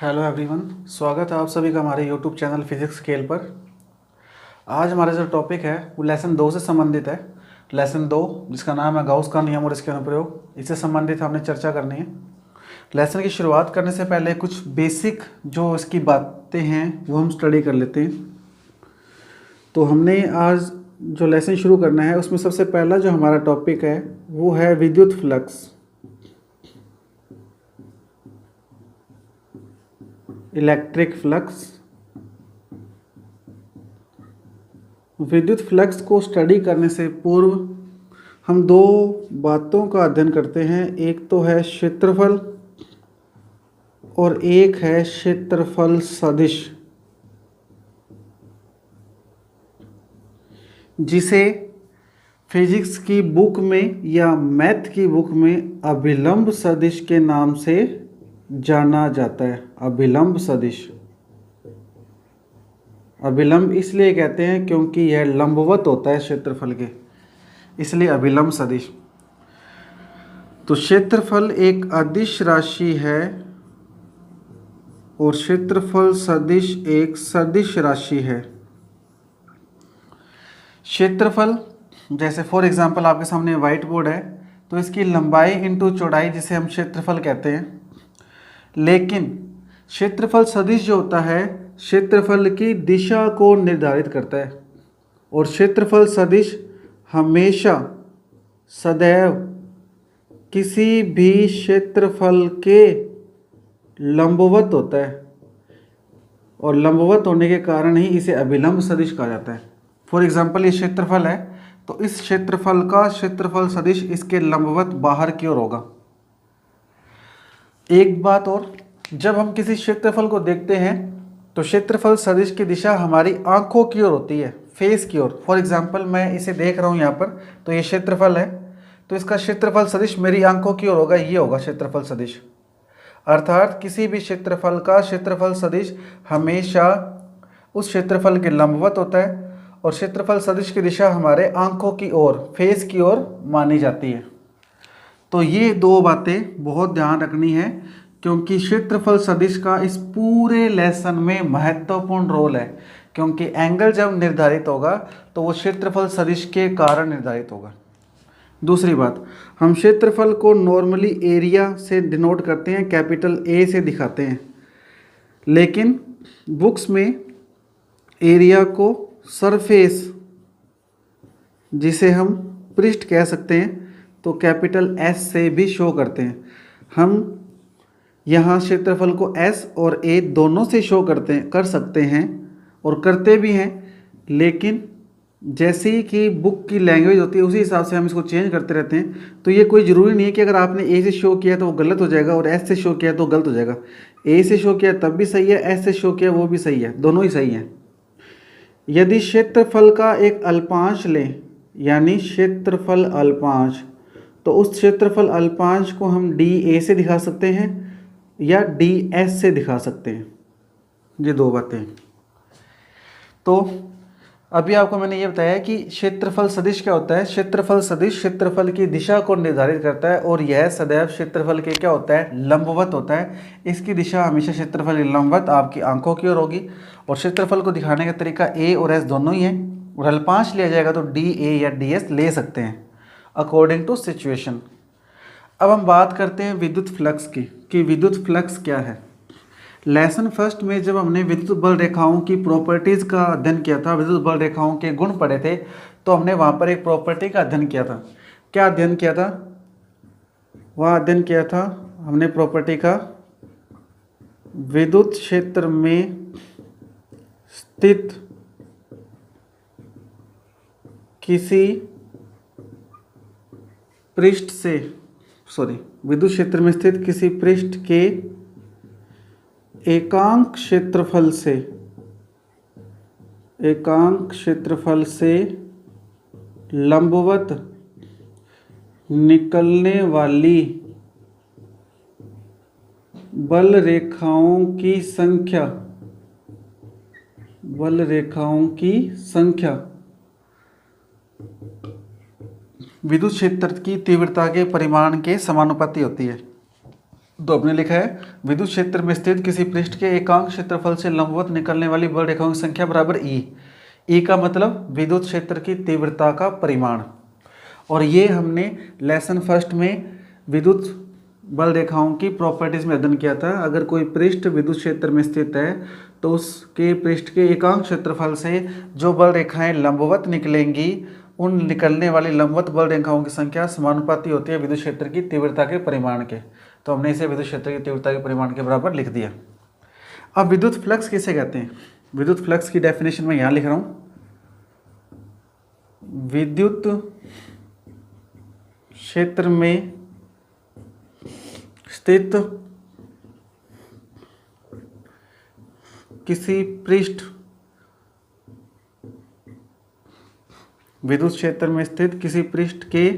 Hello everyone, स्वागत है आप सभी का हमारे यूट्यूब चैनल फिजिक्स स्केल पर। आज हमारा जो टॉपिक है वो लेसन 2 से संबंधित है। लेसन 2 जिसका नाम है गाउस का नियम और इसके अनुप्रयोग, इससे संबंधित हमने चर्चा करनी है। लेसन की शुरुआत करने से पहले कुछ बेसिक जो इसकी बातें हैं वो हम स्टडी कर लेते हैं। तो हमने आज जो लेसन शुरू करना है उसमें सबसे पहला जो हमारा टॉपिक है वो है विद्युत फ्लक्स, इलेक्ट्रिक फ्लक्स। विद्युत फ्लक्स को स्टडी करने से पूर्व हम दो बातों का अध्ययन करते हैं। एक तो है क्षेत्रफल और एक है क्षेत्रफल सदिश, जिसे फिजिक्स की बुक में या मैथ की बुक में अभिलंब सदिश के नाम से जाना जाता है। अभिलंब सदिश, अभिलंब इसलिए कहते हैं क्योंकि यह लंबवत होता है क्षेत्रफल के, इसलिए अभिलंब सदिश। तो क्षेत्रफल एक अदिश राशि है और क्षेत्रफल सदिश एक सदिश राशि है। क्षेत्रफल जैसे फॉर एग्जांपल आपके सामने व्हाइट बोर्ड है, तो इसकी लंबाई इंटू चौड़ाई जिसे हम क्षेत्रफल कहते हैं। लेकिन क्षेत्रफल सदिश जो होता है क्षेत्रफल की दिशा को निर्धारित करता है, और क्षेत्रफल सदिश हमेशा सदैव किसी भी क्षेत्रफल के लंबवत होता है, और लंबवत होने के कारण ही इसे अभिलंब सदिश कहा जाता है। फॉर एग्जांपल ये क्षेत्रफल है, तो इस क्षेत्रफल का क्षेत्रफल सदिश इसके लंबवत बाहर की ओर होगा। एक बात और, जब हम किसी क्षेत्रफल को देखते हैं तो क्षेत्रफल सदिश की दिशा हमारी आंखों की ओर होती है, फेस की ओर। फॉर एग्जांपल मैं इसे देख रहा हूँ यहाँ पर, तो ये क्षेत्रफल है, तो इसका क्षेत्रफल सदिश मेरी आंखों की ओर होगा, ये होगा क्षेत्रफल सदिश। अर्थात किसी भी क्षेत्रफल का क्षेत्रफल सदिश हमेशा उस क्षेत्रफल के लंबवत होता है, और क्षेत्रफल सदिश की दिशा हमारे आंखों की ओर, फेस की ओर मानी जाती है। तो ये दो बातें बहुत ध्यान रखनी है, क्योंकि क्षेत्रफल सदिश का इस पूरे लेसन में महत्वपूर्ण रोल है। क्योंकि एंगल जब निर्धारित होगा तो वो क्षेत्रफल सदिश के कारण निर्धारित होगा। दूसरी बात, हम क्षेत्रफल को नॉर्मली एरिया से डिनोट करते हैं, कैपिटल ए से दिखाते हैं, लेकिन बुक्स में एरिया को सरफेस, जिसे हम पृष्ठ कह सकते हैं, तो कैपिटल एस से भी शो करते हैं। हम यहाँ क्षेत्रफल को एस और ए दोनों से शो कर सकते हैं और करते भी हैं, लेकिन जैसे ही कि बुक की लैंग्वेज होती है उसी हिसाब से हम इसको चेंज करते रहते हैं। तो ये कोई ज़रूरी नहीं है कि अगर आपने ए से शो किया तो वो गलत हो जाएगा और एस से शो किया तो गलत हो जाएगा। ए से शो किया तब भी सही है, एस से शो किया वो भी सही है, दोनों ही सही हैं। यदि क्षेत्रफल का एक अल्पांश लें, यानी क्षेत्रफल अल्पांश, तो उस क्षेत्रफल अल्पांश को हम डी ए से दिखा सकते हैं या डी एस से दिखा सकते हैं। ये दो बातें। तो अभी आपको मैंने ये बताया कि क्षेत्रफल सदिश क्या होता है। क्षेत्रफल सदिश क्षेत्रफल की दिशा को निर्धारित करता है, और यह सदैव क्षेत्रफल के क्या होता है, लंबवत होता है। इसकी दिशा हमेशा क्षेत्रफल की लंबवत आपकी आंखों की ओर होगी, और क्षेत्रफल को दिखाने का तरीका ए और एस दोनों ही है, और अल्पांश लिया जाएगा तो डी ए या डी एस ले सकते हैं अकॉर्डिंग टू सिचुएशन। अब हम बात करते हैं विद्युत फ्लक्स की, कि विद्युत फ्लक्स क्या है। लेसन फर्स्ट में जब हमने विद्युत बल रेखाओं की प्रॉपर्टीज़ का अध्ययन किया था, विद्युत बल रेखाओं के गुण पढ़े थे, तो हमने वहाँ पर एक प्रॉपर्टी का अध्ययन किया था। क्या अध्ययन किया था? वह अध्ययन किया था हमने प्रॉपर्टी का, विद्युत क्षेत्र में स्थित किसी पृष्ठ से, विद्युत क्षेत्र में स्थित किसी पृष्ठ के एकांक क्षेत्रफल से लंबवत निकलने वाली बल रेखाओं की संख्या विद्युत क्षेत्र की तीव्रता के परिमाण के समानुपाती होती है। तो आपने लिखा है विद्युत क्षेत्र में स्थित किसी पृष्ठ के एकांक क्षेत्रफल से लंबवत निकलने वाली बल रेखाओं की संख्या बराबर ई। ई का मतलब विद्युत क्षेत्र की तीव्रता का परिमाण। और ये हमने लेसन फर्स्ट में विद्युत बल रेखाओं की प्रॉपर्टीज में अध्ययन किया था। अगर कोई पृष्ठ विद्युत क्षेत्र में स्थित है तो उसके पृष्ठ के एकांक क्षेत्रफल से जो बल रेखाएं लंबवत निकलेंगी उन निकलने वाली लंबवत बल रेखाओं की संख्या समानुपाती होती है विद्युत क्षेत्र की तीव्रता के परिमाण के। तो हमने इसे विद्युत क्षेत्र की तीव्रता के परिमाण के बराबर लिख दिया। अब विद्युत फ्लक्स किसे कहते हैं? विद्युत फ्लक्स की डेफिनेशन मैं यहाँ लिख रहा हूँ। विद्युत क्षेत्र में स्थित किसी पृष्ठ विद्युत क्षेत्र में स्थित किसी पृष्ठ के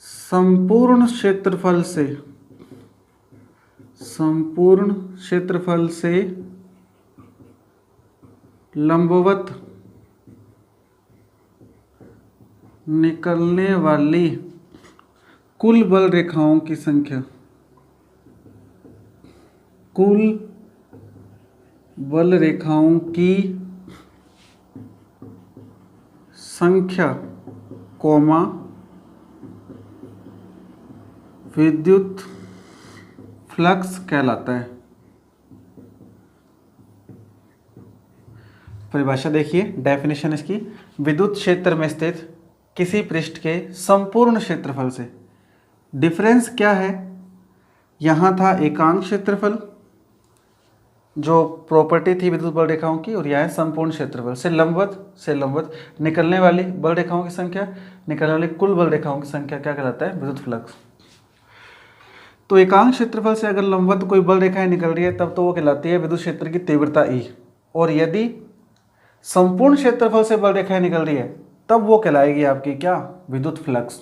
संपूर्ण क्षेत्रफल से लंबवत निकलने वाली कुल बल रेखाओं की संख्या, कुल बल रेखाओं की संख्या कॉमा विद्युत फ्लक्स कहलाता है। परिभाषा देखिए, डेफिनेशन इसकी, विद्युत क्षेत्र में स्थित किसी पृष्ठ के संपूर्ण क्षेत्रफल से, डिफरेंस क्या है, यहाँ था एकांक क्षेत्रफल जो प्रॉपर्टी थी विद्युत बल रेखाओं की, और यह है संपूर्ण क्षेत्रफल से लंबवत निकलने वाली बल रेखाओं की संख्या, निकलने वाली कुल बल रेखाओं की संख्या क्या कहलाता है? विद्युत फ्लक्स। तो एकांक क्षेत्रफल से अगर लंबवत कोई बल रेखाएं निकल रही है तब तो वो कहलाती है विद्युत क्षेत्र की तीव्रता ई, और यदि संपूर्ण क्षेत्रफल से बल रेखाएं निकल रही है तब वो कहलाएगी आपकी क्या? विद्युत फ्लक्स।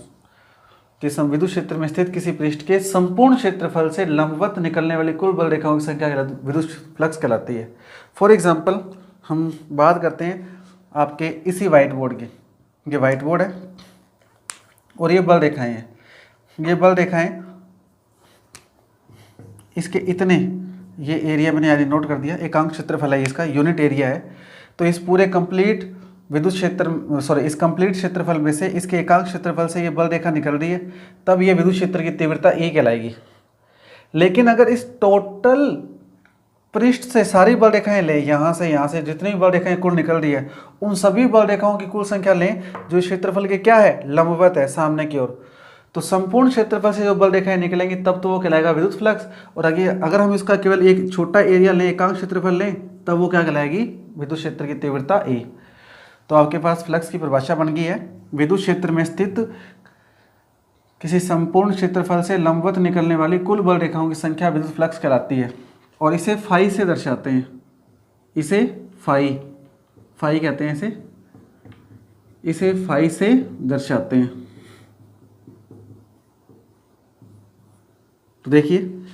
कि विद्युत क्षेत्र में स्थित किसी पृष्ठ के संपूर्ण क्षेत्रफल से लंबवत निकलने वाली कुल बल रेखाओं की संख्या विद्युत फ्लक्स कहलाती है। फॉर एग्जांपल हम बात करते हैं आपके इसी व्हाइट बोर्ड की। ये व्हाइट बोर्ड है और ये बल रेखाएं हैं। ये बल रेखाएं इसके इतने, ये एरिया मैंने यहाँ नोट कर दिया, एकांक क्षेत्रफल है इसका, यूनिट एरिया है। तो इस पूरे कंप्लीट विद्युत क्षेत्र इस कंप्लीट क्षेत्रफल में से इसके एकांक क्षेत्रफल से ये बल रेखा निकल रही है, तब ये विद्युत क्षेत्र की तीव्रता ई कहलाएगी। लेकिन अगर इस टोटल पृष्ठ से सारी बल रेखाएं लें, यहाँ से जितनी भी बल रेखाएं कुल निकल रही है, उन सभी बल रेखाओं की कुल संख्या लें जो इस क्षेत्रफल के क्या है? लंबवत है सामने की ओर, तो संपूर्ण क्षेत्रफल से जो बल रेखाएं निकलेंगी तब तो वो कहलाएगा विद्युत फ्लक्स। और आगे अगर हम इसका केवल एक छोटा एरिया लें, एकांक क्षेत्रफल लें, तब वो क्या कहलाएगी? विद्युत क्षेत्र की तीव्रता ई। तो आपके पास फ्लक्स की परिभाषा बन गई है, विद्युत क्षेत्र में स्थित किसी संपूर्ण क्षेत्रफल से लंबवत निकलने वाली कुल बल रेखाओं की संख्या विद्युत फ्लक्स कहलाती है। और इसे फाई से दर्शाते हैं, इसे फाई कहते हैं, इसे फाई से दर्शाते हैं। तो देखिए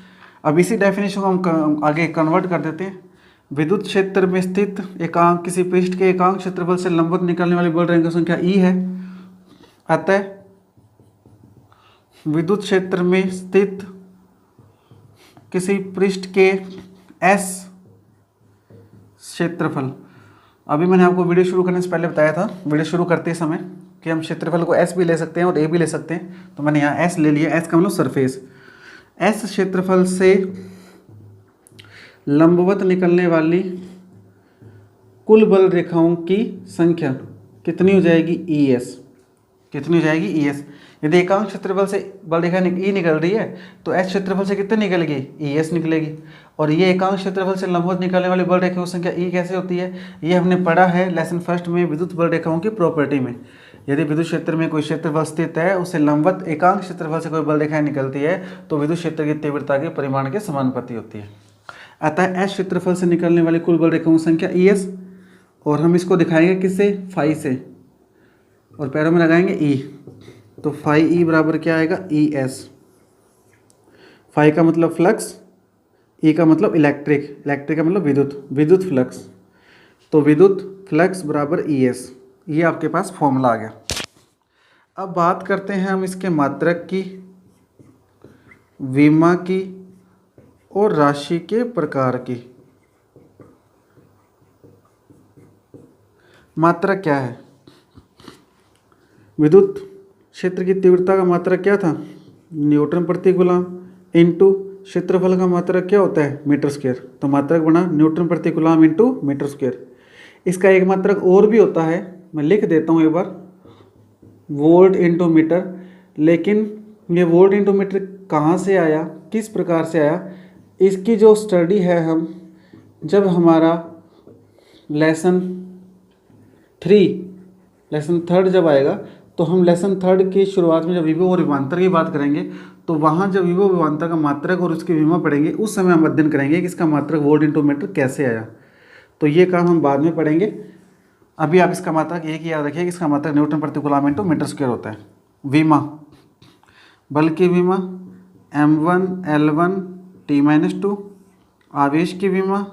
अब इसी डेफिनेशन को हम आगे कन्वर्ट कर देते हैं। विद्युत क्षेत्र में स्थित एकांक किसी पृष्ठ के एकांक क्षेत्रफल से लंबवत निकलने वाली बल रेखाओं की संख्या ई है। अतः विद्युत क्षेत्र में स्थित किसी पृष्ठ के एस क्षेत्रफल, अभी मैंने आपको वीडियो शुरू करने से पहले बताया था, वीडियो शुरू करते समय, कि हम क्षेत्रफल को एस भी ले सकते हैं और ए भी ले सकते हैं। तो मैंने यहाँ एस ले लिया, एस का मतलब सरफेस। एस क्षेत्रफल से लंबवत निकलने वाली कुल बल रेखाओं की संख्या कितनी हो जाएगी? E S. कितनी हो जाएगी? E S. यदि एकांक क्षेत्रफल से बल रेखा ई निकल रही है तो एस क्षेत्रफल से कितनी निकलेगी? ई एस निकलेगी। और ये एकांक क्षेत्रफल से लंबवत निकलने वाली बल रेखाओं की संख्या ई कैसे होती है? ये हमने पढ़ा है लेसन फर्स्ट में विद्युत बल रेखाओं की प्रॉपर्टी में। यदि विद्युत क्षेत्र में कोई क्षेत्रफल स्थित है, उससे लंबवत एकांक क्षेत्रफल से कोई बल रेखाएं निकलती है तो विद्युत क्षेत्र की तीव्रता के परिमाण के समानुपाती होती है। अतः एस क्षेत्रफल से निकलने वाली कुल बल रेखाओं की संख्या ई एस, और हम इसको दिखाएंगे किससे? फाई से, और पैरों में लगाएंगे ई। तो फाई ई बराबर क्या आएगा? E S. फाई का मतलब फ्लक्स, ई का मतलब इलेक्ट्रिक, इलेक्ट्रिक का मतलब विद्युत फ्लक्स। तो विद्युत फ्लक्स बराबर ई एस, ये आपके पास फॉर्मूला आ गया। अब बात करते हैं हम इसके मात्रक की। विमा की और राशि के प्रकार की मात्रक क्या है? विद्युत क्षेत्र की तीव्रता का मात्रक क्या था? न्यूटन प्रति कूलम इंटू क्षेत्रफल का मात्रक क्या होता है? Metre square. तो मात्रक बना न्यूटन प्रति कूलम इंटू मीटर स्क्वायर। इसका एक मात्रक और भी होता है, मैं लिख देता हूँ एक बार, वोल्ट इंटू मीटर। लेकिन ये वोल्ट इंटू मीटर कहाँ से आया, किस प्रकार से आया, इसकी जो स्टडी है हम जब हमारा लेसन 3 जब आएगा तो हम लेसन 3 की शुरुआत में जब विभव और विभवांतर की बात करेंगे तो वहाँ जब विभव विभवांतर का मात्रक और उसकी विमा पढ़ेंगे उस समय हम अध्ययन करेंगे कि इसका मात्रक वोल्ट इंटू मीटर कैसे आया। तो ये काम हम बाद में पढ़ेंगे। अभी आप इसका मात्रक एक ही याद रखिए कि इसका मात्रक न्यूटन प्रति कूलम इंटू मीटर स्क्वायर होता है। विमा, बल की विमा m1 L1 T-2, आवेश की विमा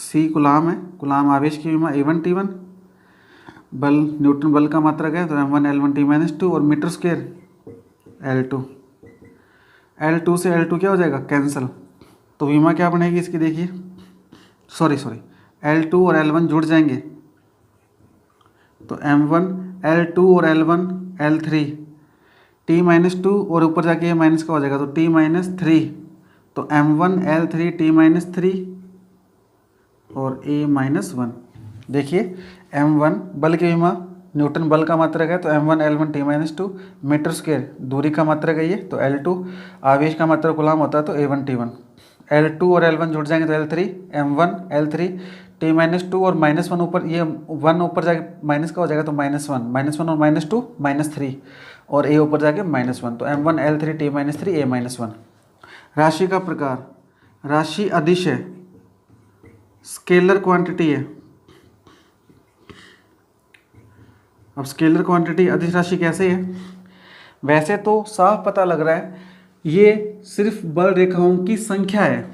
C कूलम है, कूलम आवेश की विमा A1 T1, बल न्यूटन बल का मात्रक है तो m1 L1 T-2 और मीटर स्क्वायर L2। L2 से L2 क्या हो जाएगा? कैंसिल। तो विमा क्या बनेगी इसकी, देखिए सॉरी L2 और L1 जुड़ जाएंगे तो m1 L2 और L1 L3 T-2 और ऊपर जाके ये माइनस का हो जाएगा तो T-3 तो m1 L3 T-3 और A-1। देखिए m1 बल की विमा न्यूटन बल का मात्रक है तो m1 L1 T-2 metre square दूरी का मात्रक है ये तो L2, आवेश का मात्रक कूलम होता है तो A1 T1, L2 और L1 जुड़ जाएंगे तो L3 m1 L3 T-2 और -1 ऊपर, ये 1 ऊपर जाके माइनस का हो जाएगा तो -1 और -2 -3 और A ऊपर जाके -1 तो m1 L3 T-3 A-1। राशि का प्रकार, राशि अदिश है, स्केलर क्वांटिटी है। अब स्केलर क्वांटिटी अदिश राशि कैसे है? वैसे तो साफ पता लग रहा है ये सिर्फ बल रेखाओं की संख्या है,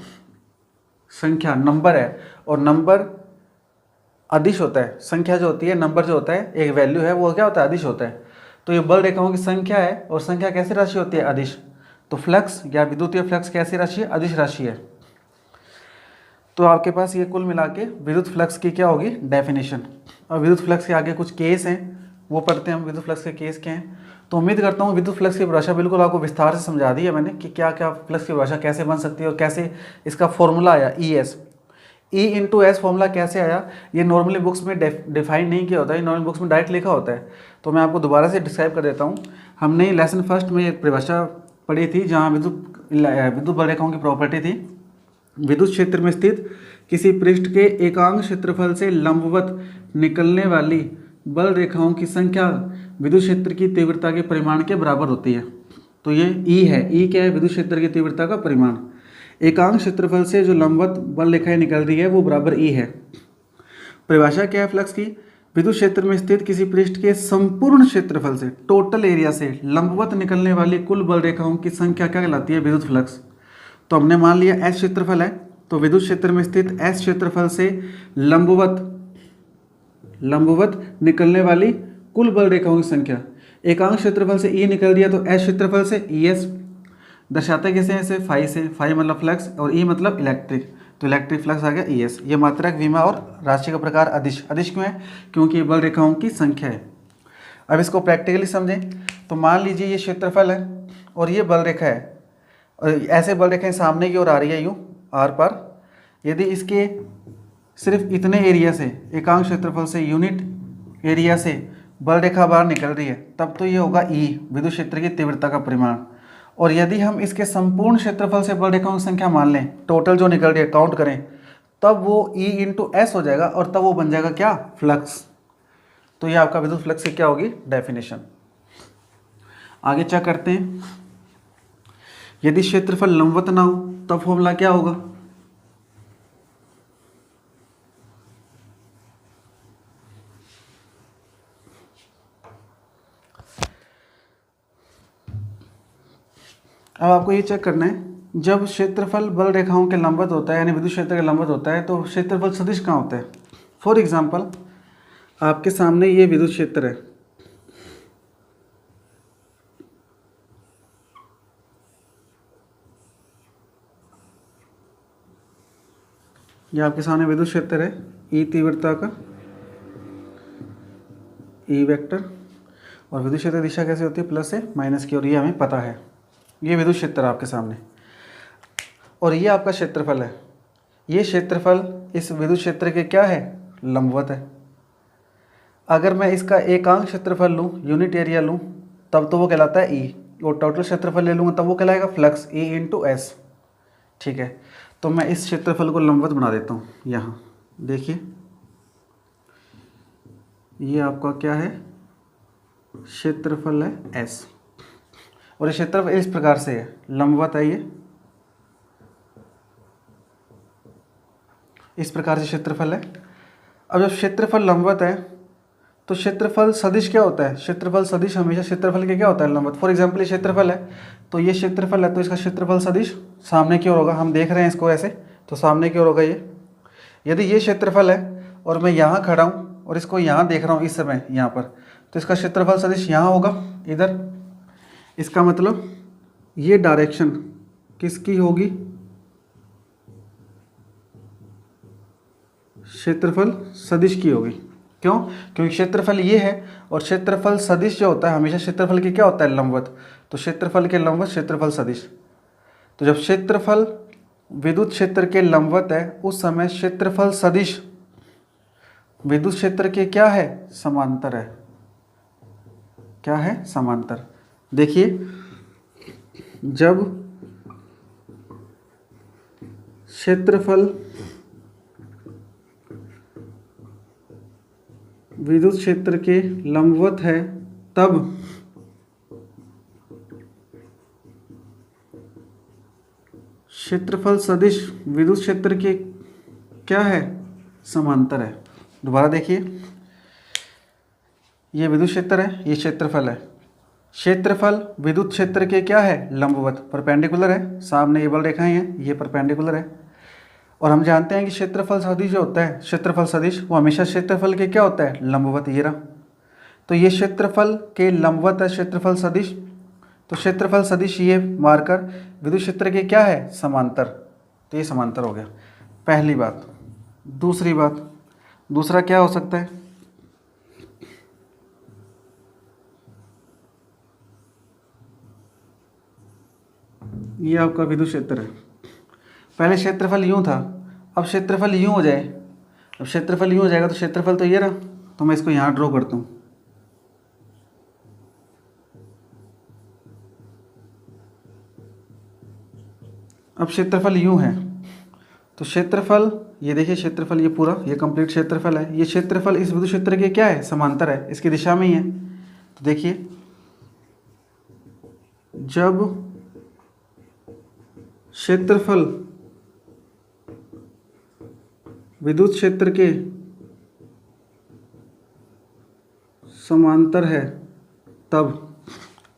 संख्या नंबर है और नंबर अदिश होता है। संख्या जो होती है, नंबर जो होता है, एक वैल्यू है, वो क्या होता है? अदिश होता है। तो ये बल रेखाओं की संख्या है और संख्या कैसी राशि होती है? अदिश। तो फ्लक्स या विद्युतीय फ्लक्स कैसी राशि है? अदिश राशि है। तो आपके पास ये कुल मिला के विद्युत फ्लक्स की क्या होगी? डेफिनेशन। और विद्युत फ्लक्स के आगे कुछ केस हैं वो पढ़ते हैं हम, विद्युत फ्लक्स के केस क्या हैं। तो उम्मीद करता हूँ विद्युत फ्लक्स की परिभाषा बिल्कुल आपको विस्तार से समझा दी है मैंने कि क्या क्या फ्लक्स की परिभाषा कैसे बन सकती है और कैसे इसका फॉर्मूला आया E इंटू एस फॉर्मूला कैसे आया। ये नॉर्मली बुक्स में डिफाइन नहीं किया होता है, नॉर्मल बुक्स में डायरेक्ट लिखा होता है। तो मैं आपको दोबारा से डिस्क्राइब कर देता हूँ। हमने लेसन फर्स्ट में एक परिभाषा पढ़ी थी जहाँ विद्युत बल रेखाओं की प्रॉपर्टी थी। विद्युत क्षेत्र में स्थित किसी पृष्ठ के एकांक क्षेत्रफल से लंबवत निकलने वाली बल रेखाओं की संख्या विद्युत क्षेत्र की तीव्रता के परिमाण के बराबर होती है। तो ये E है, E क्या है? विद्युत क्षेत्र की तीव्रता का परिमाण। एकांक क्षेत्रफल से जो लंबवत बल रेखाएं निकल रही है वो बराबर E है। परिभाषा क्या है फ्लक्स की? विद्युत क्षेत्र में स्थित किसी पृष्ठ के संपूर्ण क्षेत्रफल से, टोटल एरिया से लंबवत निकलने वाली कुल बल रेखाओं की संख्या क्या कहलाती है? विद्युत फ्लक्स। तो हमने मान लिया S क्षेत्रफल है तो विद्युत क्षेत्र में स्थित S क्षेत्रफल से लंबवत निकलने वाली कुल बल रेखाओं की संख्या। एकांक क्षेत्रफल से E निकल दिया तो S क्षेत्रफल से ES। दर्शाते कैसे हैं इसे? फाई से, फाई मतलब फ्लक्स और E मतलब इलेक्ट्रिक, तो इलेक्ट्रिक फ्लक्स आ गया ES। ये मात्रक, विमा और राशि का प्रकार अदिश। अदिश क्यों है? क्योंकि ये बल रेखाओं की संख्या है। अब इसको प्रैक्टिकली समझें तो मान लीजिए ये क्षेत्रफल है और ये बल रेखा है और ऐसे बल रेखाएं सामने की ओर आ रही है यूँ आर पार। यदि इसके सिर्फ इतने एरिया से, एकांक क्षेत्रफल से, यूनिट एरिया से बल रेखा बाहर निकल रही है तब तो ये होगा E, विद्युत क्षेत्र की तीव्रता का परिमाण। और यदि हम इसके संपूर्ण क्षेत्रफल से बल रेखाओं की संख्या मान लें, टोटल जो निकल रही है काउंट करें, तब वो E इंटू एस हो जाएगा और तब वो बन जाएगा क्या? फ्लक्स। तो ये आपका विद्युत फ्लक्स की क्या होगी? डेफिनेशन। आगे चेक करते हैं। यदि क्षेत्रफल लंबवत ना हो तब फॉर्मूला क्या होगा? अब आपको ये चेक करना है, जब क्षेत्रफल बल रेखाओं के लंबवत होता है यानी विद्युत क्षेत्र के लंबवत होता है तो क्षेत्रफल सदिश कहाँ होता है? फॉर एग्जांपल आपके सामने ये विद्युत क्षेत्र है, ये आपके सामने विद्युत क्षेत्र है, ई तीव्रता का ई वेक्टर, और विद्युत क्षेत्र दिशा कैसे होती है, प्लस से माइनस की, और ये हमें पता है। ये विद्युत क्षेत्र आपके सामने, और ये आपका क्षेत्रफल है। ये क्षेत्रफल इस विद्युत क्षेत्र के क्या है, लंबवत है। अगर मैं इसका एकांक क्षेत्रफल लूँ, यूनिट एरिया लूँ, तब तो वो कहलाता है ई, और टोटल क्षेत्रफल ले लूँगा तब वो कहलाएगा फ्लक्स, ई इंटू एस। ठीक है, तो मैं इस क्षेत्रफल को लंबवत बना देता हूँ। यहाँ देखिए, ये आपका क्या है, क्षेत्रफल है एस, और ये क्षेत्रफल इस प्रकार से है, लंबवत है, ये इस प्रकार से क्षेत्रफल है। अब जब क्षेत्रफल लंबवत है तो क्षेत्रफल सदिश क्या होता है, क्षेत्रफल सदिश हमेशा क्षेत्रफल के क्या होता है, लंबवत। फॉर एग्जांपल ये क्षेत्रफल है, तो ये क्षेत्रफल है, तो इसका क्षेत्रफल सदिश सामने की ओर होगा। हम देख रहे हैं इसको ऐसे, तो सामने की ओर होगा ये। यदि ये क्षेत्रफल है और मैं यहाँ खड़ा हूँ और इसको यहाँ देख रहा हूँ इस समय यहाँ पर, तो इसका क्षेत्रफल सदिश यहाँ होगा, इधर। इसका मतलब ये डायरेक्शन किसकी होगी, क्षेत्रफल सदिश की होगी। क्यों, क्योंकि क्षेत्रफल ये है, और क्षेत्रफल सदिश जो होता है हमेशा क्षेत्रफल के क्या होता है, लंबवत। तो क्षेत्रफल के लंबवत क्षेत्रफल सदिश। तो जब क्षेत्रफल विद्युत क्षेत्र के लंबवत है उस समय क्षेत्रफल सदिश विद्युत क्षेत्र के क्या है, समांतर है। क्या है, समांतर। देखिए, जब क्षेत्रफल विद्युत क्षेत्र के लंबवत है तब क्षेत्रफल सदिश विद्युत क्षेत्र के क्या है, समांतर है। दोबारा देखिए, ये विद्युत क्षेत्र है, ये क्षेत्रफल है। क्षेत्रफल विद्युत क्षेत्र के क्या है, लंबवत, परपेंडिकुलर है। सामने ये बल रेखाएं हैं, ये परपेंडिकुलर है। और हम जानते हैं कि क्षेत्रफल सदिश जो होता है, क्षेत्रफल सदिश वो हमेशा क्षेत्रफल के क्या होता है, लंबवत। ये रहा, तो ये क्षेत्रफल के लंबवत है क्षेत्रफल सदिश। तो क्षेत्रफल सदिश ये मारकर विद्युत क्षेत्र के क्या है, समांतर। तो ये समांतर हो गया, पहली बात। दूसरी बात, दूसरा क्या हो सकता है, ये आपका विद्युत क्षेत्र है। पहले क्षेत्रफल यूँ था, अब क्षेत्रफल यूँ हो जाए। अब क्षेत्रफल यूँ हो जाएगा तो क्षेत्रफल तो ये रहा, तो मैं इसको यहाँ ड्रॉ करता हूँ। अब क्षेत्रफल यूँ है, तो क्षेत्रफल ये देखिए, क्षेत्रफल ये पूरा ये कंप्लीट क्षेत्रफल है। ये क्षेत्रफल इस विद्युत क्षेत्र के क्या है, समांतर है, इसकी दिशा में ही है। तो देखिए, जब क्षेत्रफल विद्युत क्षेत्र के समांतर है तब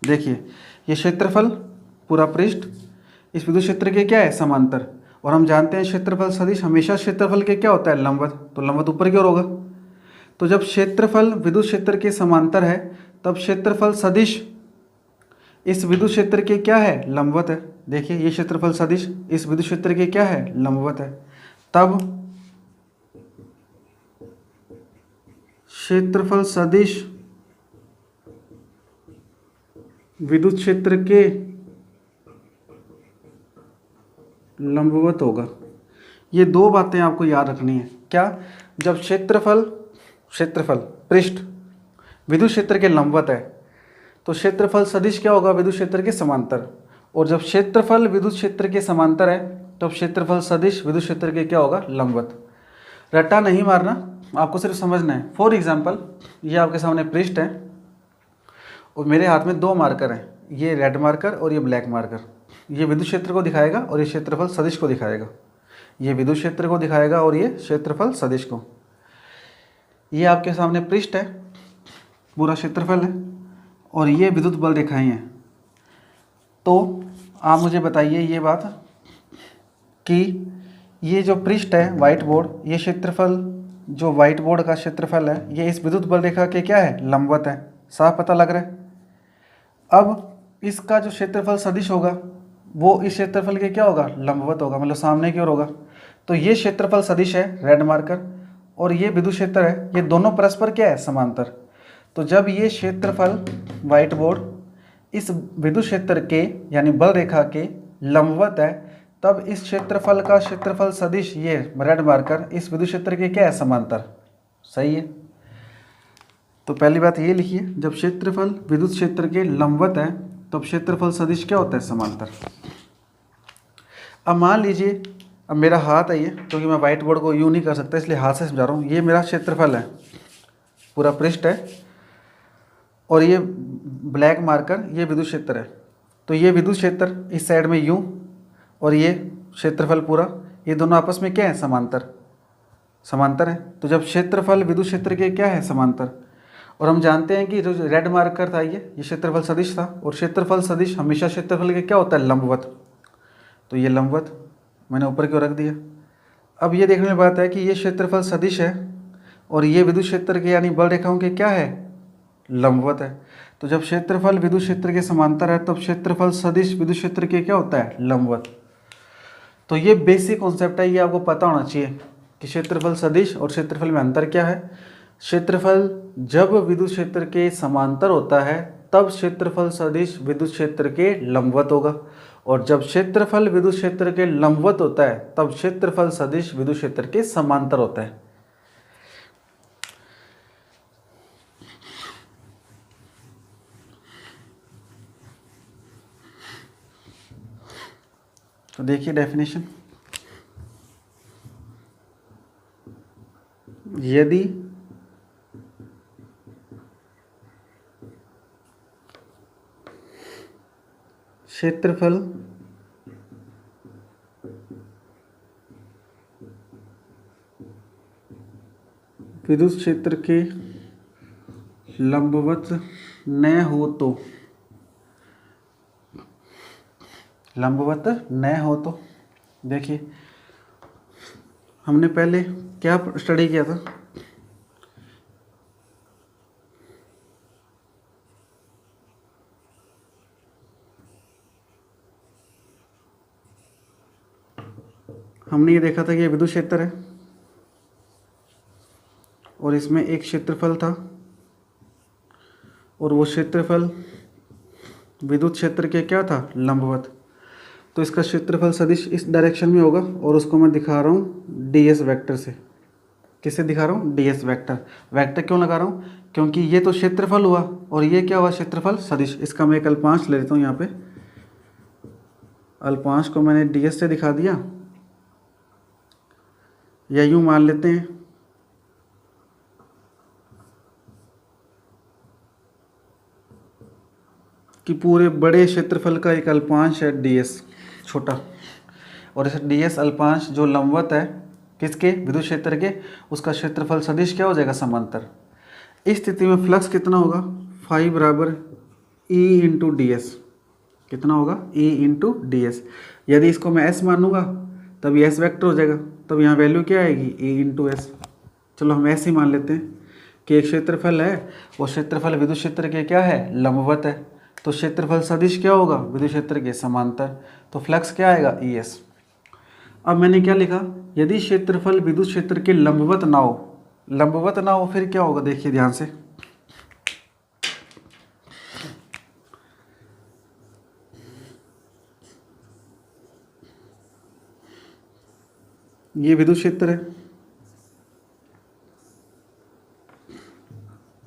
देखिए, ये क्षेत्रफल पूरा पृष्ठ इस विद्युत क्षेत्र के क्या है, समांतर। और हम जानते हैं क्षेत्रफल सदिश हमेशा क्षेत्रफल के क्या होता है, लंबवत। तो लंबवत ऊपर की ओर होगा। तो जब क्षेत्रफल विद्युत क्षेत्र के समांतर है तब क्षेत्रफल सदिश इस विद्युत क्षेत्र के क्या है, लंबवत है। देखिए, ये क्षेत्रफल सदिश इस विद्युत क्षेत्र के क्या है, लंबवत है। तब क्षेत्रफल सदिश विद्युत क्षेत्र के लंबवत होगा। ये दो बातें आपको याद रखनी है। क्या, जब क्षेत्रफल पृष्ठ विद्युत क्षेत्र के लंबवत है तो क्षेत्रफल सदिश क्या होगा, विद्युत क्षेत्र के समांतर। और जब क्षेत्रफल विद्युत क्षेत्र के समांतर है तब क्षेत्रफल सदिश विद्युत क्षेत्र के क्या होगा, लंबवत। रट्टा नहीं मारना, आपको सिर्फ समझना है। फॉर एग्जाम्पल, ये आपके सामने पृष्ठ है और मेरे हाथ में दो मार्कर हैं, ये रेड मार्कर और ये ब्लैक मार्कर। ये विद्युत क्षेत्र को दिखाएगा और ये क्षेत्रफल सदिश को दिखाएगा। ये विद्युत क्षेत्र को दिखाएगा और ये क्षेत्रफल सदिश को। ये आपके सामने पृष्ठ है, पूरा क्षेत्रफल है, और ये विद्युत बल रेखाएं हैं। तो आप मुझे बताइए ये बात कि ये जो पृष्ठ है व्हाइट बोर्ड, ये क्षेत्रफल जो व्हाइट बोर्ड का क्षेत्रफल है ये इस विद्युत बल रेखा के क्या है, लंबवत है। साफ पता लग रहा है। अब इसका जो क्षेत्रफल सदिश होगा वो इस क्षेत्रफल के क्या होगा, लंबवत होगा, मतलब सामने की ओर होगा। तो ये क्षेत्रफल सदिश है रेड मार्कर, और ये विद्युत क्षेत्र है, ये दोनों परस्पर क्या है, समांतर। तो जब ये क्षेत्रफल व्हाइट बोर्ड इस विद्युत क्षेत्र के यानी बल रेखा के लंबवत है, तब इस क्षेत्रफल का क्षेत्रफल सदिश ये रेड मार्कर इस विद्युत क्षेत्र के क्या है, समांतर। सही है। तो पहली बात ये लिखिए, जब क्षेत्रफल विद्युत क्षेत्र के लंबवत है तब क्षेत्रफल सदिश क्या होता है, समांतर। अब मान लीजिए, अब मेरा हाथ है ये, क्योंकि मैं व्हाइट बोर्ड को यूँ नहीं कर सकता इसलिए हाथ से समझा रहा हूँ। ये मेरा क्षेत्रफल है, पूरा पृष्ठ है, और ये ब्लैक मार्कर ये विद्युत क्षेत्र है। तो ये विद्युत क्षेत्र इस साइड में यूँ, और ये क्षेत्रफल पूरा, ये दोनों आपस में क्या है, समांतर, समांतर है। तो जब क्षेत्रफल विद्युत क्षेत्र के क्या है, समांतर, और हम जानते हैं कि जो रेड मार्कर था ये क्षेत्रफल सदिश था, और क्षेत्रफल सदिश हमेशा क्षेत्रफल के क्या होता है, लंबवत। तो ये लंबवत मैंने ऊपर क्यों रख दिया। अब ये देखने वाली बात है कि ये क्षेत्रफल सदिश है और ये विद्युत क्षेत्र के यानी बल रेखाओं के क्या है, लंबवत है। तो जब क्षेत्रफल विद्युत क्षेत्र के समांतर है तब क्षेत्रफल सदिश विद्युत क्षेत्र के क्या होता है, लंबवत। तो ये बेसिक कॉन्सेप्ट है, ये आपको पता होना चाहिए कि क्षेत्रफल सदिश और क्षेत्रफल में अंतर क्या है। क्षेत्रफल जब विद्युत क्षेत्र के समांतर होता है तब क्षेत्रफल सदिश विद्युत क्षेत्र के लंबवत होगा, और जब क्षेत्रफल विद्युत क्षेत्र के लंबवत होता है तब क्षेत्रफल सदिश विद्युत क्षेत्र के समांतर होता है। तो देखिए डेफिनेशन, यदि क्षेत्रफल विद्युत क्षेत्र के लंबवत न हो तो, लंबवत न हो तो, देखिए हमने पहले क्या स्टडी किया था, हमने ये देखा था कि ये विद्युत क्षेत्र है और इसमें एक क्षेत्रफल था, और वो क्षेत्रफल विद्युत क्षेत्र के क्या था, लंबवत। तो इसका क्षेत्रफल सदिश इस डायरेक्शन में होगा, और उसको मैं दिखा रहा हूँ ds वेक्टर से। किससे दिखा रहा हूँ, ds वेक्टर। वेक्टर क्यों लगा रहा हूँ, क्योंकि ये तो क्षेत्रफल हुआ और ये क्या हुआ, क्षेत्रफल सदिश। इसका मैं एक अल्पांश ले लेता हूँ, यहाँ पे अल्पांश को मैंने ds से दिखा दिया, या यूँ मान लेते हैं कि पूरे बड़े क्षेत्रफल का एक अल्पांश है ds छोटा, और इस ds अल्पांश जो लंबवत है किसके, विद्युत क्षेत्र के, उसका क्षेत्रफल सदिश क्या हो जाएगा, समांतर। इस स्थिति में फ्लक्स कितना होगा, फाई बराबर E इंटू डी एस। कितना होगा, E इंटू डी एस। यदि इसको मैं S मानूंगा तब ये S वेक्टर हो जाएगा, तब यहाँ वैल्यू क्या आएगी, E इंटू एस। चलो हम ऐसे ही मान लेते हैं कि एक क्षेत्रफल है, वो क्षेत्रफल विद्युत क्षेत्र के क्या है, लंबवत है। तो क्षेत्रफल सदिश क्या होगा, विद्युत क्षेत्र के समांतर। तो फ्लक्स क्या आएगा, ES। अब मैंने क्या लिखा, यदि क्षेत्रफल विद्युत क्षेत्र के लंबवत ना हो, लंबवत ना हो फिर क्या होगा, देखिए ध्यान से। ये विद्युत क्षेत्र है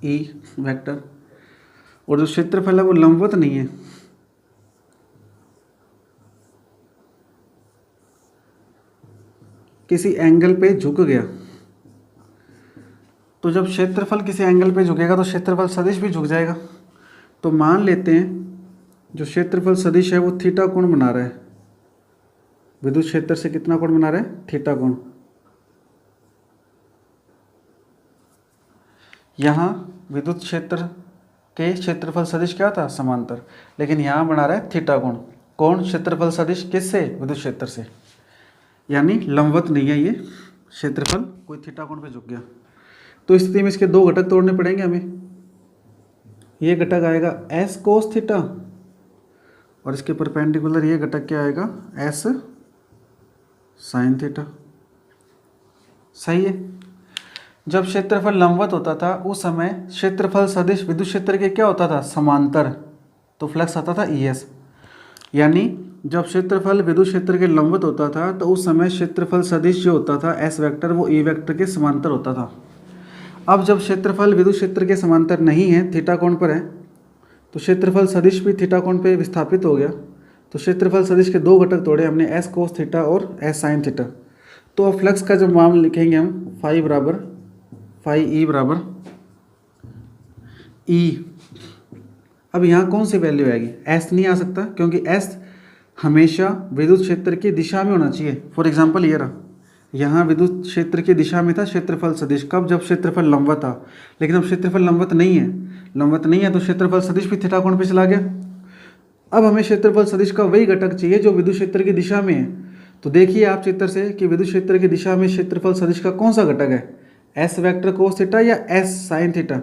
E वेक्टर, और जो क्षेत्रफल है वो लंबवत नहीं है, किसी एंगल पे झुक गया। तो जब क्षेत्रफल किसी एंगल पे झुकेगा तो क्षेत्रफल सदिश भी झुक जाएगा। तो मान लेते हैं जो क्षेत्रफल सदिश है वो थीटा कोण बना रहा है, विद्युत क्षेत्र से कितना कोण बना रहा है, थीटा कोण। यहाँ विद्युत क्षेत्र के क्षेत्रफल सदिश क्या था, समांतर, लेकिन यहाँ बना रहा है थीटा कोण। कोण क्षेत्रफल सदिश किससे, विद्युत क्षेत्र से, यानी लंबवत नहीं है ये क्षेत्रफल, कोई थीटा कोण पे झुक गया। तो इस स्थिति में इसके दो घटक तोड़ने पड़ेंगे हमें। ये घटक आएगा S कोस थीटा, और इसके परपेंडिकुलर ये घटक क्या आएगा, S साइन थीटा। सही है। जब क्षेत्रफल लंबवत होता था उस समय क्षेत्रफल सदिश विद्युत क्षेत्र के क्या होता था, समांतर, तो फ्लक्स आता था ES। यानी जब क्षेत्रफल विद्युत क्षेत्र के लंबवत होता था तो उस समय क्षेत्रफल सदिश जो होता था S वेक्टर वो E वेक्टर के समांतर होता था। अब जब क्षेत्रफल विद्युत क्षेत्र के समांतर नहीं है, थीटा कोण पर है, तो क्षेत्रफल सदिश भी थीटा कोण पे विस्थापित हो गया। तो क्षेत्रफल सदिश के दो घटक तोड़े हमने, S कोस थीटा और S साइन थीटा। तो अब फ्लक्स का जब मान लिखेंगे हम फाई E बराबर E। अब यहाँ कौन सी वैल्यू आएगी, S नहीं आ सकता क्योंकि S हमेशा विद्युत क्षेत्र की दिशा में होना चाहिए। फॉर एग्जांपल ये रहा, यहाँ विद्युत क्षेत्र की दिशा में था क्षेत्रफल सदिश, कब, जब क्षेत्रफल लंबवत था। लेकिन अब क्षेत्रफल लंबवत नहीं है तो क्षेत्रफल सदिश भी थीटा कोण पे चला गया। अब हमें क्षेत्रफल सदिश का वही घटक चाहिए जो विद्युत क्षेत्र की दिशा में है। तो देखिए आप चित्र से कि विद्युत क्षेत्र की दिशा में क्षेत्रफल सदिश का कौन सा घटक है, S वेक्टर कोस थीटा या S साइन थीटा।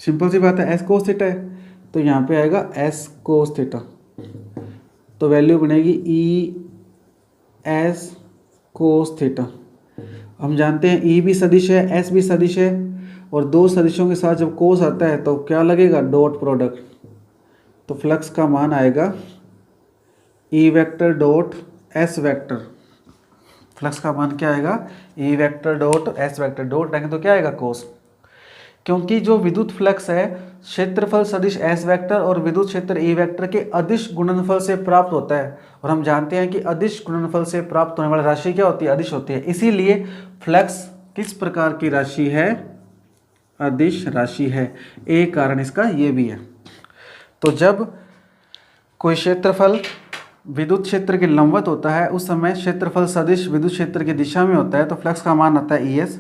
सिंपल सी बात है, S कोस थीटा है तो यहाँ पे आएगा S कोस थीटा। तो वैल्यू बनेगी ES कोस थीटा। हम जानते हैं E भी सदिश है, S भी सदिश है, और दो सदिशों के साथ जब कोस आता है तो क्या लगेगा, डॉट प्रोडक्ट। तो फ्लक्स का मान आएगा E vector dot S vector. Flux का मान क्या आएगा, E vector dot S vector, dot लेंगे तो क्या आएगा, कोस। क्योंकि जो विद्युत फ्लक्स है क्षेत्रफल सदिश S वेक्टर और विद्युत क्षेत्र E वेक्टर के अदिश गुणनफल से प्राप्त होता है, और हम जानते हैं कि अदिश गुणनफल से प्राप्त होने वाली राशि क्या होती है, अदिश होती है। इसीलिए फ्लक्स किस प्रकार की राशि है, अदिश राशि है। एक कारण इसका ये भी है। तो जब कोई क्षेत्रफल विद्युत क्षेत्र के लंबवत होता है उस समय क्षेत्रफल सदिश विद्युत क्षेत्र की दिशा में होता है तो फ्लक्स का मान आता है ES।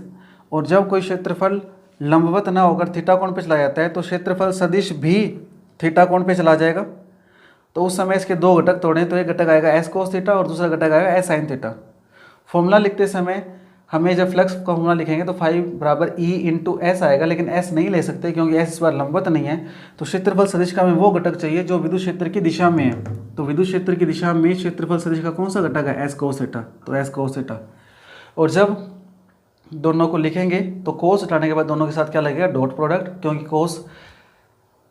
और जब कोई क्षेत्रफल लंबवत ना होकर थीटा कोण पे चला जाता है तो क्षेत्रफल सदिश भी थीटा कोण पे चला जाएगा। तो उस समय इसके दो घटक तोड़े तो एक घटक आएगा S कोस थीटा और दूसरा घटक आएगा S साइन थीटा। फॉर्मूला लिखते समय हमें जब फ्लक्स का फॉर्मूला लिखेंगे तो फाई बराबर E इंटू S आएगा, लेकिन S नहीं ले सकते क्योंकि S इस बार लंबवत नहीं है। तो क्षेत्रफल सदिश का हमें वो घटक चाहिए जो विद्युत क्षेत्र की दिशा में है। तो विद्युत क्षेत्र की दिशा में क्षेत्रफल सदिश का कौन सा घटक है, S कोस थीटा, तो S कोस थीटा। और जब दोनों को लिखेंगे तो कोस हटाने के बाद दोनों के साथ क्या लगेगा, डॉट प्रोडक्ट, क्योंकि कोस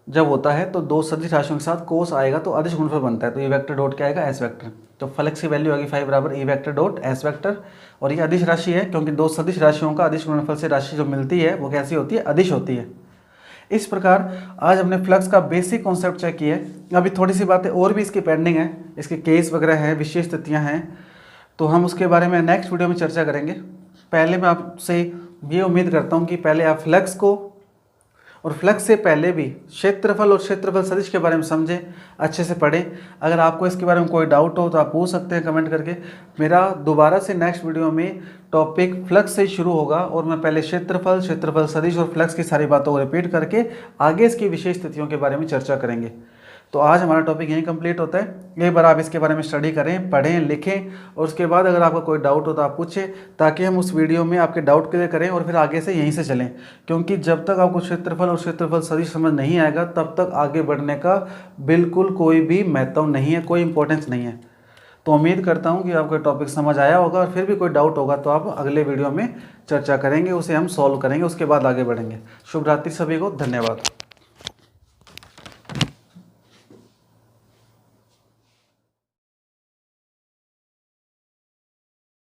जब होता है तो दो सदिश राशियों के साथ कोस आएगा तो अदिश गुणनफल बनता है। तो E वेक्टर डॉट क्या आएगा, S वेक्टर। तो फ्लक्स की वैल्यू आएगी फाई बराबर E vector dot S vector. और ये अदिश राशि है क्योंकि दो सदिश राशियों का अदिश गुणनफल से राशि जो मिलती है वो कैसी होती है, अदिश होती है। इस प्रकार आज हमने फ्लक्स का बेसिक कॉन्सेप्ट चेक किया है। अभी थोड़ी सी बातें और भी इसकी पेंडिंग है, इसके केस वगैरह हैं, विशेष स्थितियाँ हैं, तो हम उसके बारे में नेक्स्ट वीडियो में चर्चा करेंगे। पहले मैं आपसे ये उम्मीद करता हूँ कि पहले आप फ्लक्स को और फ्लक्स से पहले भी क्षेत्रफल और क्षेत्रफल सदिश के बारे में समझें, अच्छे से पढ़ें। अगर आपको इसके बारे में कोई डाउट हो तो आप पूछ सकते हैं कमेंट करके। मेरा दोबारा से नेक्स्ट वीडियो में टॉपिक फ्लक्स से शुरू होगा और मैं पहले क्षेत्रफल सदिश और फ्लक्स की सारी बातों को रिपीट करके आगे इसकी विशेष स्थितियों के बारे में चर्चा करेंगे। तो आज हमारा टॉपिक यहीं कंप्लीट होता है। एक बार आप इसके बारे में स्टडी करें, पढ़ें, लिखें, और उसके बाद अगर आपका कोई डाउट हो तो आप पूछें, ताकि हम उस वीडियो में आपके डाउट क्लियर करें और फिर आगे से यहीं से चलें। क्योंकि जब तक आपको क्षेत्रफल और क्षेत्रफल सदिश समझ नहीं आएगा तब तक आगे बढ़ने का बिल्कुल कोई भी महत्व नहीं है, कोई इंपॉर्टेंस नहीं है। तो उम्मीद करता हूँ कि आपको टॉपिक समझ आया होगा, और फिर भी कोई डाउट होगा तो आप अगले वीडियो में चर्चा करेंगे, उसे हम सॉल्व करेंगे, उसके बाद आगे बढ़ेंगे। शुभ रात्रि सभी को, धन्यवाद।